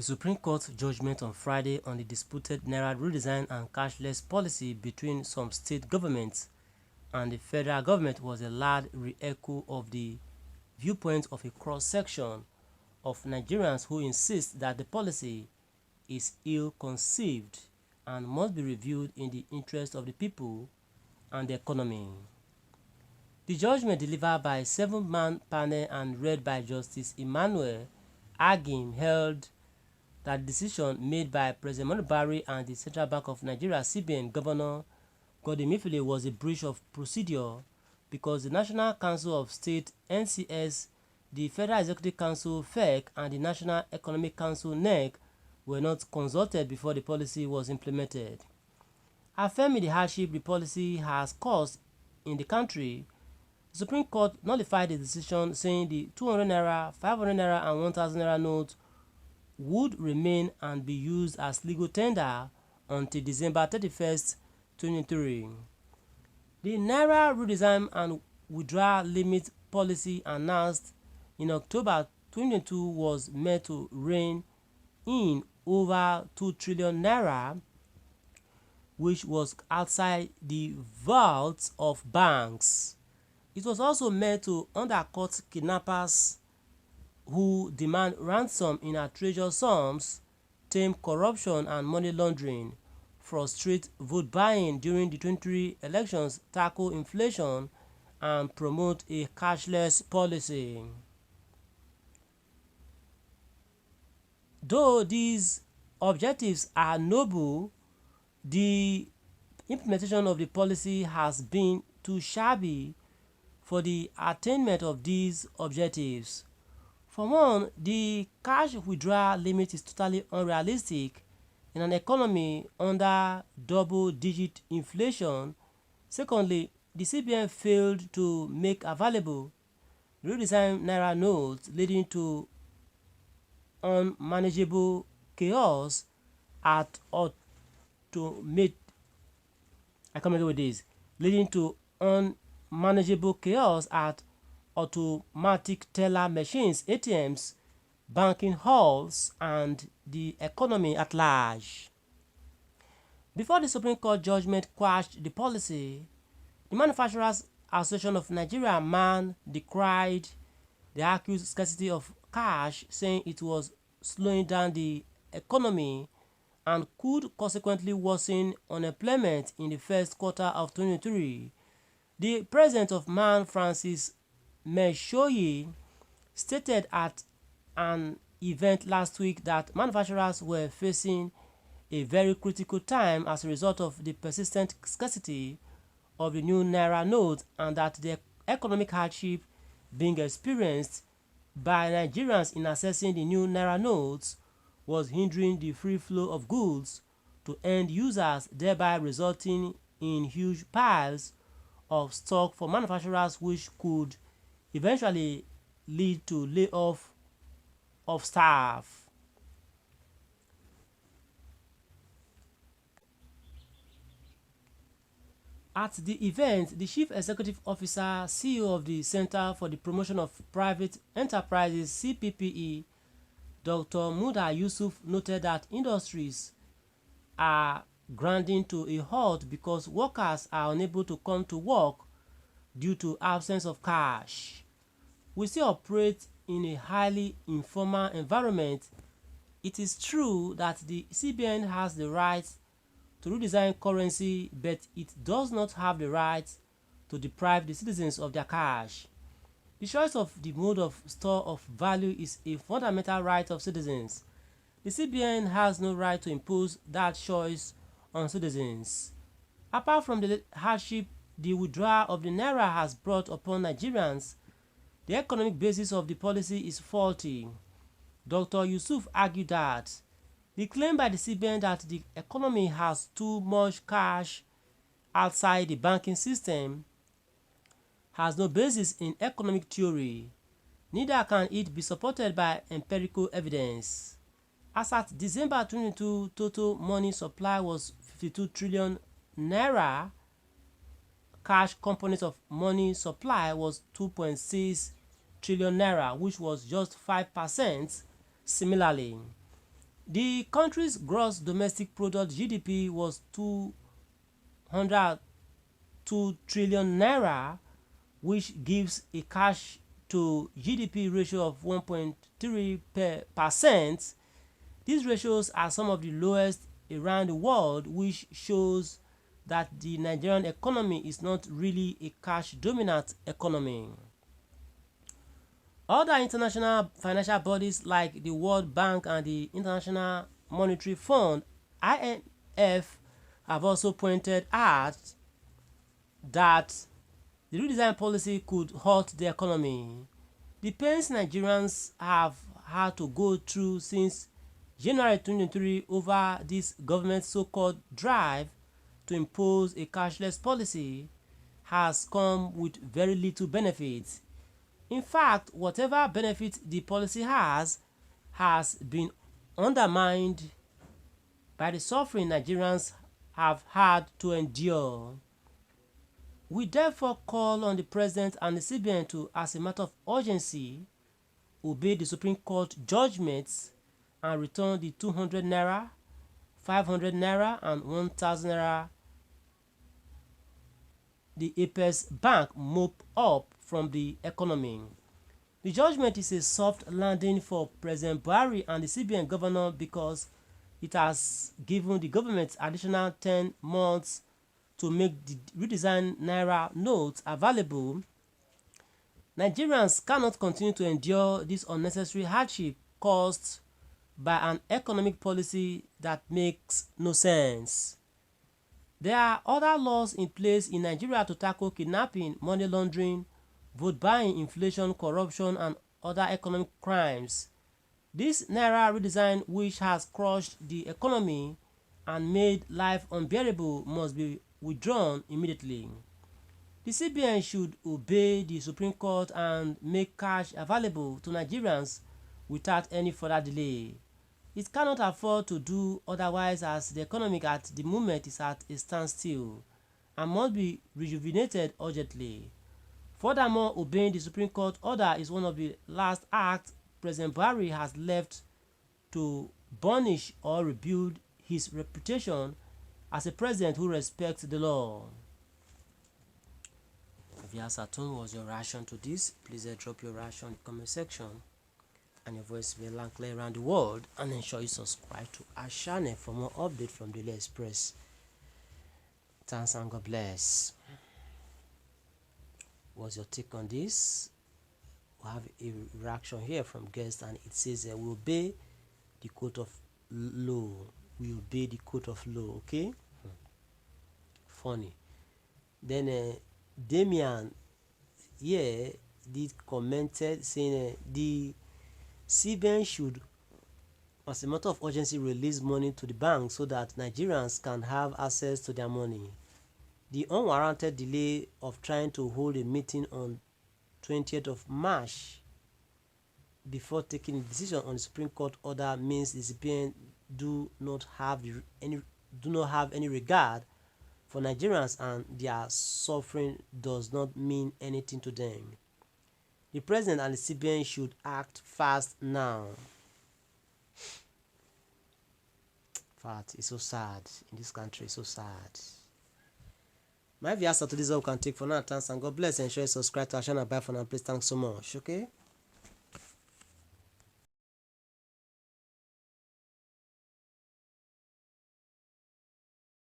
Supreme Court judgment on Friday on the disputed Naira redesign and cashless policy between some state governments and the federal government was a loud re-echo of the viewpoint of a cross-section of Nigerians who insist that the policy is ill-conceived and must be reviewed in the interest of the people and the economy. The judgment, delivered by a seven-man panel and read by Justice Emmanuel Agim, held that the decision made by President Muhammadu Buhari and the Central Bank of Nigeria (CBN) Governor Godwin Emefiele was a breach of procedure because the National Council of State (NCS), the Federal Executive Council (FEC), and the National Economic Council (NEC) were not consulted before the policy was implemented. Affirming the hardship the policy has caused in the country, the Supreme Court nullified the decision, saying the 200 naira, 500 naira, and 1000 naira notes would remain and be used as legal tender until December 31st, 2023. The Naira redesign and withdrawal limit policy announced in October 2022 was meant to rein in over 2 trillion naira, which was outside the vaults of banks. It was also meant to undercut kidnappers who demand ransom in outrageous sums, tame corruption and money laundering, frustrate vote buying during the 2023 elections, tackle inflation, and promote a cashless policy. Though these objectives are noble, the implementation of the policy has been too shabby for the attainment of these objectives. For one, the cash withdrawal limit is totally unrealistic in an economy under double-digit inflation. Secondly, the CBN failed to make available redesigned Naira notes, leading to unmanageable chaos at automatic teller machines, ATMs, banking halls, and the economy at large. Before the Supreme Court judgment quashed the policy, the Manufacturers Association of Nigeria (MAN) decried the accused scarcity of cash, saying it was slowing down the economy and could consequently worsen unemployment in the first quarter of 2023. The president of MAN, Francis Meshoyi, stated at an event last week that manufacturers were facing a very critical time as a result of the persistent scarcity of the new Naira note and that the economic hardship being experienced by Nigerians in accessing the new Naira notes was hindering the free flow of goods to end users, thereby resulting in huge piles of stock for manufacturers, which could eventually lead to layoff of staff. At the event, the Chief Executive Officer, CEO of the Center for the Promotion of Private Enterprises (CPPE), Dr. Muda Yusuf, noted that industries are grinding to a halt because workers are unable to come to work due to absence of cash. We still operate in a highly informal environment. It is true that the CBN has the right to redesign currency, but it does not have the right to deprive the citizens of their cash. The choice of the mode of store of value is a fundamental right of citizens. The CBN has no right to impose that choice on citizens. Apart from the hardship the withdrawal of the Naira has brought upon Nigerians, the economic basis of the policy is faulty. Dr. Yusuf argued that the claim by the CBN that the economy has too much cash outside the banking system has no basis in economic theory. Neither can it be supported by empirical evidence. As at December 2022, total money supply was 52 trillion naira. Cash component of money supply was 2.6 trillion naira, which was just 5%. Similarly, The country's gross domestic product GDP was 202 trillion naira, which gives a cash to GDP ratio of 1.3%. These ratios are some of the lowest around the world, which shows that the Nigerian economy is not really a cash dominant economy. Other international financial bodies like the World Bank and the International Monetary Fund (IMF) have also pointed out that the redesign policy could hurt the economy. The pains Nigerians have had to go through since January 2023 over this government's so-called drive to impose a cashless policy has come with very little benefit. In fact, whatever benefit the policy has been undermined by the suffering Nigerians have had to endure. We therefore call on the President and the CBN to, as a matter of urgency, obey the Supreme Court judgments and return the 200 naira, 500 naira and 1000 naira the Apex Bank mop up from the economy. The judgment is a soft landing for President Buhari and the CBN governor because it has given the government additional 10 months to make the redesigned Naira notes available. Nigerians cannot continue to endure this unnecessary hardship caused by an economic policy that makes no sense. There are other laws in place in Nigeria to tackle kidnapping, money laundering, vote buying, inflation, corruption, and other economic crimes. This Naira redesign, which has crushed the economy and made life unbearable, must be withdrawn immediately. The CBN should obey the Supreme Court and make cash available to Nigerians without any further delay. It cannot afford to do otherwise, as the economy at the moment is at a standstill and must be rejuvenated urgently. Furthermore, obeying the Supreme Court order is one of the last acts President Buhari has left to burnish or rebuild his reputation as a president who respects the law. Viewers at home, was your reaction to this? Please drop your reaction in the comment section, and your voice will be loud clear around the world. And ensure you subscribe to our channel for more updates from Daily Express. Thanks and God bless. What's your take on this? We have a reaction here from guests, and it says we obey the court of law. We obey the court of law. Okay. Funny. Then Damian here did commented saying the CBN should, as a matter of urgency, release money to the bank so that Nigerians can have access to their money. The unwarranted delay of trying to hold a meeting on 20th of March before taking a decision on the Supreme Court order means the CBN do not have any regard for Nigerians, and their suffering does not mean anything to them. The President and the CBN should act fast now. Fact, it's so sad in this country. It's so sad. My viewers, to this all we can take for now. Thanks and God bless. Ensure you subscribe to our channel. Bye for now. Please, thanks so much. Okay.